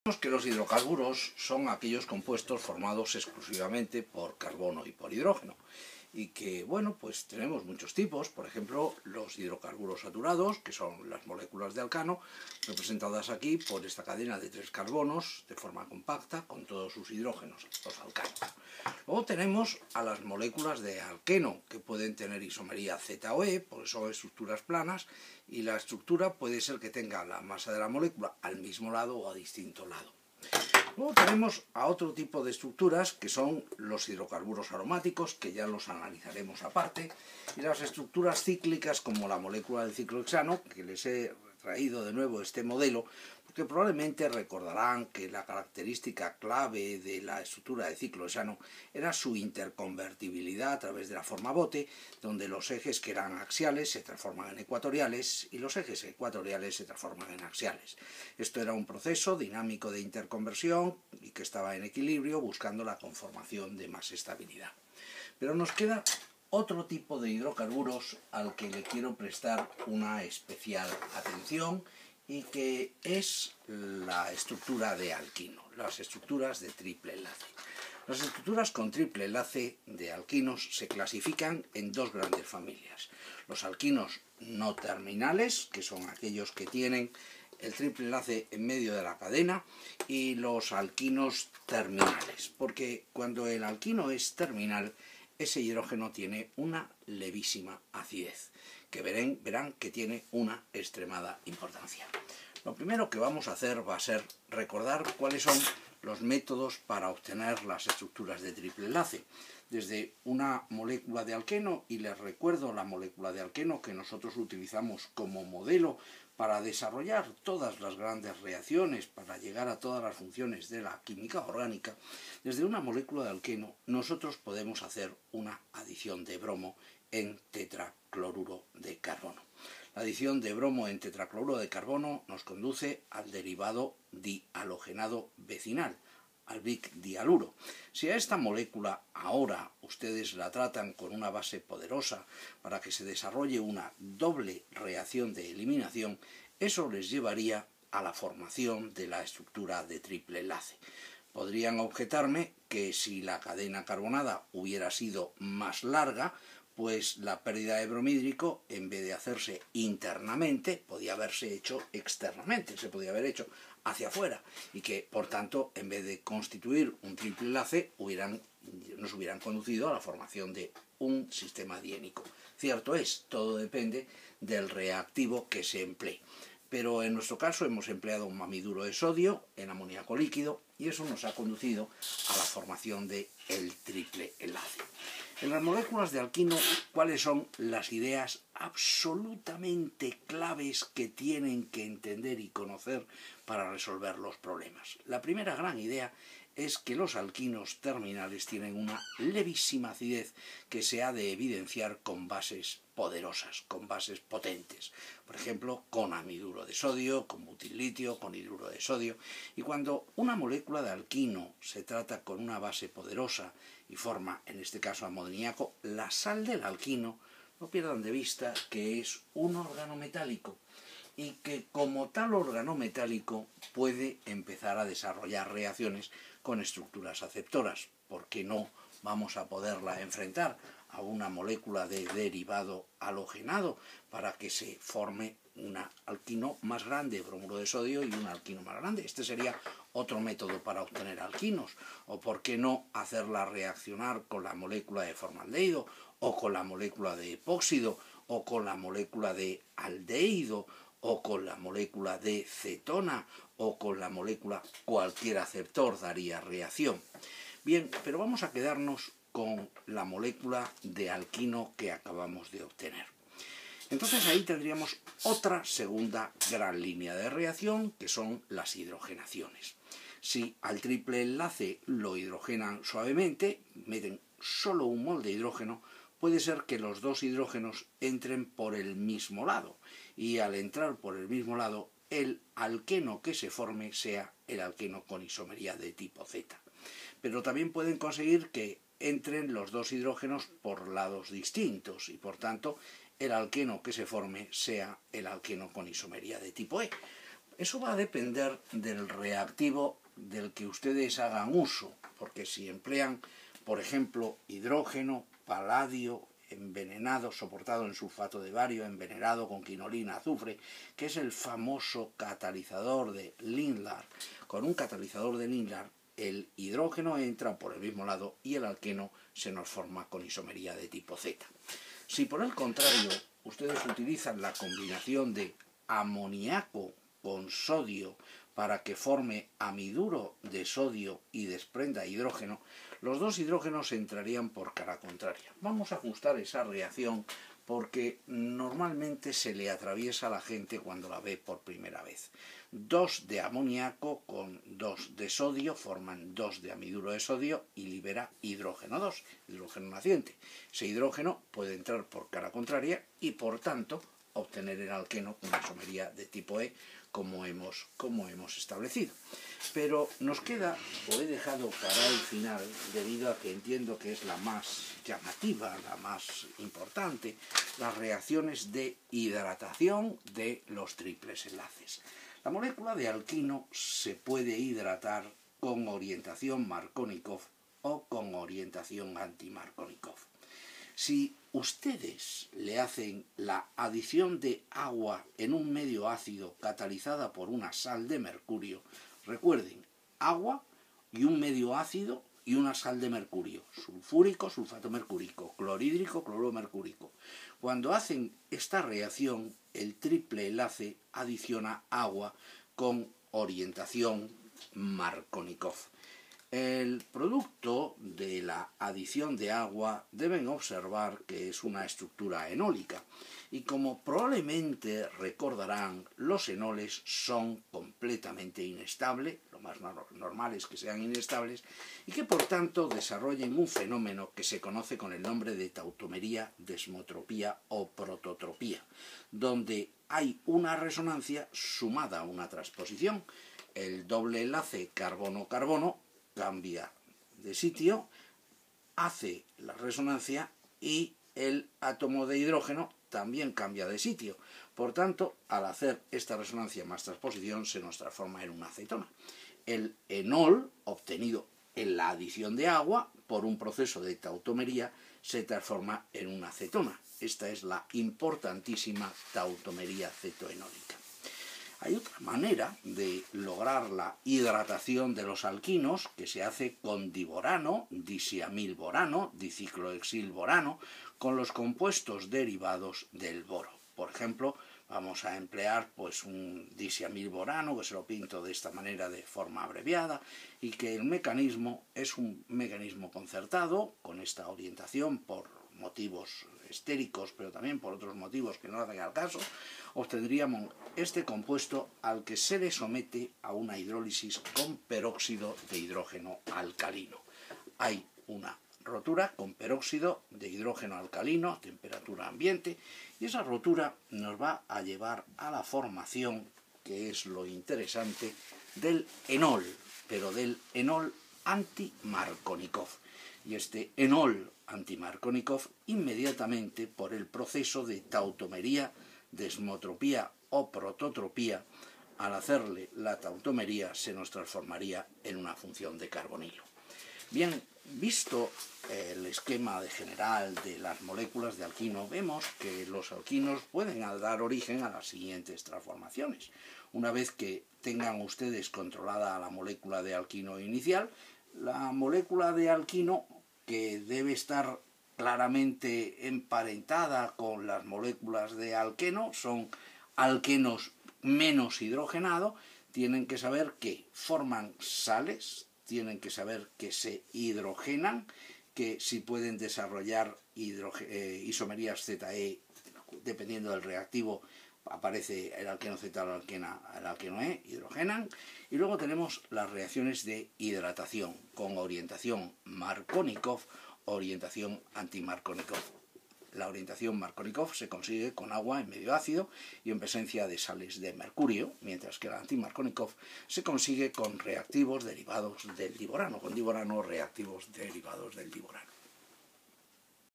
Sabemos que los hidrocarburos son aquellos compuestos formados exclusivamente por carbono y por hidrógeno. Y que, bueno, pues tenemos muchos tipos, por ejemplo, los hidrocarburos saturados, que son las moléculas de alcano, representadas aquí por esta cadena de 3 carbonos de forma compacta con todos sus hidrógenos, los alcanos. Luego tenemos a las moléculas de alqueno, que pueden tener isomería Z o E, porque son estructuras planas, y la estructura puede ser que tenga la masa de la molécula al mismo lado o a distinto lado. Luego tenemos a otro tipo de estructuras que son los hidrocarburos aromáticos, que ya los analizaremos aparte, y las estructuras cíclicas como la molécula del ciclohexano, que les he traído de nuevo este modelo, porque probablemente recordarán que la característica clave de la estructura de ciclohexano era su interconvertibilidad a través de la forma bote, donde los ejes que eran axiales se transforman en ecuatoriales y los ejes ecuatoriales se transforman en axiales. Esto era un proceso dinámico de interconversión y que estaba en equilibrio buscando la conformación de más estabilidad. Pero nos queda otro tipo de hidrocarburos al que le quiero prestar una especial atención y que es la estructura de alquino, las estructuras de triple enlace. Las estructuras con triple enlace de alquinos se clasifican en dos grandes familias. Los alquinos no terminales, que son aquellos que tienen el triple enlace en medio de la cadena, y los alquinos terminales, porque cuando el alquino es terminal, ese hidrógeno tiene una levísima acidez, que verán que tiene una extremada importancia. Lo primero que vamos a hacer va a ser recordar cuáles son los métodos para obtener las estructuras de triple enlace. Desde una molécula de alqueno, y les recuerdo la molécula de alqueno que nosotros utilizamos como modelo para desarrollar todas las grandes reacciones, para llegar a todas las funciones de la química orgánica, desde una molécula de alqueno nosotros podemos hacer una adición de bromo en tetracloruro de carbono. La adición de bromo en tetracloruro de carbono nos conduce al derivado dihalogenado vecinal, al bicdialuro. Si a esta molécula ahora ustedes la tratan con una base poderosa para que se desarrolle una doble reacción de eliminación, eso les llevaría a la formación de la estructura de triple enlace. Podrían objetarme que si la cadena carbonada hubiera sido más larga, pues la pérdida de bromhídrico, en vez de hacerse internamente, podía haberse hecho externamente, se podía haber hecho hacia afuera, y que, por tanto, en vez de constituir un triple enlace, nos hubieran conducido a la formación de un sistema diénico. Cierto es, todo depende del reactivo que se emplee. Pero en nuestro caso hemos empleado un mamiduro de sodio en amoníaco líquido y eso nos ha conducido a la formación del triple enlace. En las moléculas de alquino, ¿cuáles son las ideas absolutamente claves que tienen que entender y conocer para resolver los problemas? La primera gran idea es que los alquinos terminales tienen una levísima acidez que se ha de evidenciar con bases poderosas, con bases potentes. Por ejemplo, con amiduro de sodio, con butilitio, con hidruro de sodio. Y cuando una molécula de alquino se trata con una base poderosa y forma, en este caso amoníaco, la sal del alquino, no pierdan de vista que es un órgano metálico y que como tal órgano metálico puede empezar a desarrollar reacciones con estructuras aceptoras. ¿Por qué no vamos a poderla enfrentar a una molécula de derivado halogenado para que se forme un alquino más grande, bromuro de sodio, y un alquino más grande? Este sería otro método para obtener alquinos. O por qué no hacerla reaccionar con la molécula de formaldehído, o con la molécula de epóxido, o con la molécula de aldehído, o con la molécula de cetona, o con la molécula, cualquier aceptor daría reacción. Bien, pero vamos a quedarnos con la molécula de alquino que acabamos de obtener. Entonces ahí tendríamos otra segunda gran línea de reacción, que son las hidrogenaciones. Si al triple enlace lo hidrogenan suavemente, meten solo un mol de hidrógeno, puede ser que los dos hidrógenos entren por el mismo lado, y al entrar por el mismo lado, el alqueno que se forme sea el alqueno con isomería de tipo Z. Pero también pueden conseguir que entren los dos hidrógenos por lados distintos, y por tanto el alqueno que se forme sea el alqueno con isomería de tipo E. Eso va a depender del reactivo del que ustedes hagan uso, porque si emplean, por ejemplo, hidrógeno, paladio, envenenado, soportado en sulfato de bario, envenenado con quinolina, azufre, que es el famoso catalizador de Lindlar. Con un catalizador de Lindlar, el hidrógeno entra por el mismo lado y el alqueno se nos forma con isomería de tipo Z. Si por el contrario ustedes utilizan la combinación de amoníaco con sodio para que forme amiduro de sodio y desprenda hidrógeno, los dos hidrógenos entrarían por cara contraria. Vamos a ajustar esa reacción porque normalmente se le atraviesa a la gente cuando la ve por primera vez. 2 de amoníaco con 2 de sodio forman 2 de amiduro de sodio y libera hidrógeno 2, hidrógeno naciente. Ese hidrógeno puede entrar por cara contraria y por tanto obtener el alqueno con isomería de tipo E como hemos establecido. Pero nos queda, o he dejado para el final, debido a que entiendo que es la más llamativa, la más importante, las reacciones de hidratación de los triples enlaces. La molécula de alquino se puede hidratar con orientación Markovnikov o con orientación anti-Markovnikov. Si ustedes le hacen la adición de agua en un medio ácido catalizada por una sal de mercurio, recuerden, agua y un medio ácido y una sal de mercurio, sulfúrico, sulfato mercúrico, clorhídrico, cloruro mercúrico. Cuando hacen esta reacción, el triple enlace adiciona agua con orientación Markovnikov. El producto de la adición de agua deben observar que es una estructura enólica y como probablemente recordarán, los enoles son completamente inestables, lo más normal es que sean inestables y que por tanto desarrollen un fenómeno que se conoce con el nombre de tautomería, desmotropía o prototropía, donde hay una resonancia sumada a una transposición. El doble enlace carbono-carbono cambia de sitio, hace la resonancia y el átomo de hidrógeno también cambia de sitio. Por tanto, al hacer esta resonancia más transposición se nos transforma en una acetona. El enol, obtenido en la adición de agua por un proceso de tautomería, se transforma en una acetona. Esta es la importantísima tautomería cetoenólica. Hay otra manera de lograr la hidratación de los alquinos que se hace con diborano, disiamilborano, diciclohexilborano, con los compuestos derivados del boro. Por ejemplo, vamos a emplear un disiamilborano, que se lo pinto de esta manera de forma abreviada, y que el mecanismo es un mecanismo concertado, con esta orientación por motivos estéricos, pero también por otros motivos que no hacen al caso. Obtendríamos este compuesto al que se le somete a una hidrólisis con peróxido de hidrógeno alcalino. Hay una rotura con peróxido de hidrógeno alcalino a temperatura ambiente y esa rotura nos va a llevar a la formación, que es lo interesante, del enol, pero del enol anti-Markovnikov. Y este enol anti-Markovnikov, inmediatamente por el proceso de tautomería, desmotropía o prototropía, al hacerle la tautomería se nos transformaría en una función de carbonilo. Bien, visto el esquema general de las moléculas de alquino, vemos que los alquinos pueden dar origen a las siguientes transformaciones. Una vez que tengan ustedes controlada la molécula de alquino inicial, la molécula de alquino, que debe estar claramente emparentada con las moléculas de alqueno, son alquenos menos hidrogenados, tienen que saber que forman sales, tienen que saber que se hidrogenan, que si pueden desarrollar isomerías ZE, dependiendo del reactivo, aparece el alqueno Z o el alqueno E, hidrogenan, y luego tenemos las reacciones de hidratación con orientación Markovnikov, orientación anti-Markovnikov. La orientación Markovnikov se consigue con agua en medio ácido y en presencia de sales de mercurio, mientras que la anti-Markovnikov se consigue con reactivos derivados del diborano, con diborano reactivos derivados del diborano.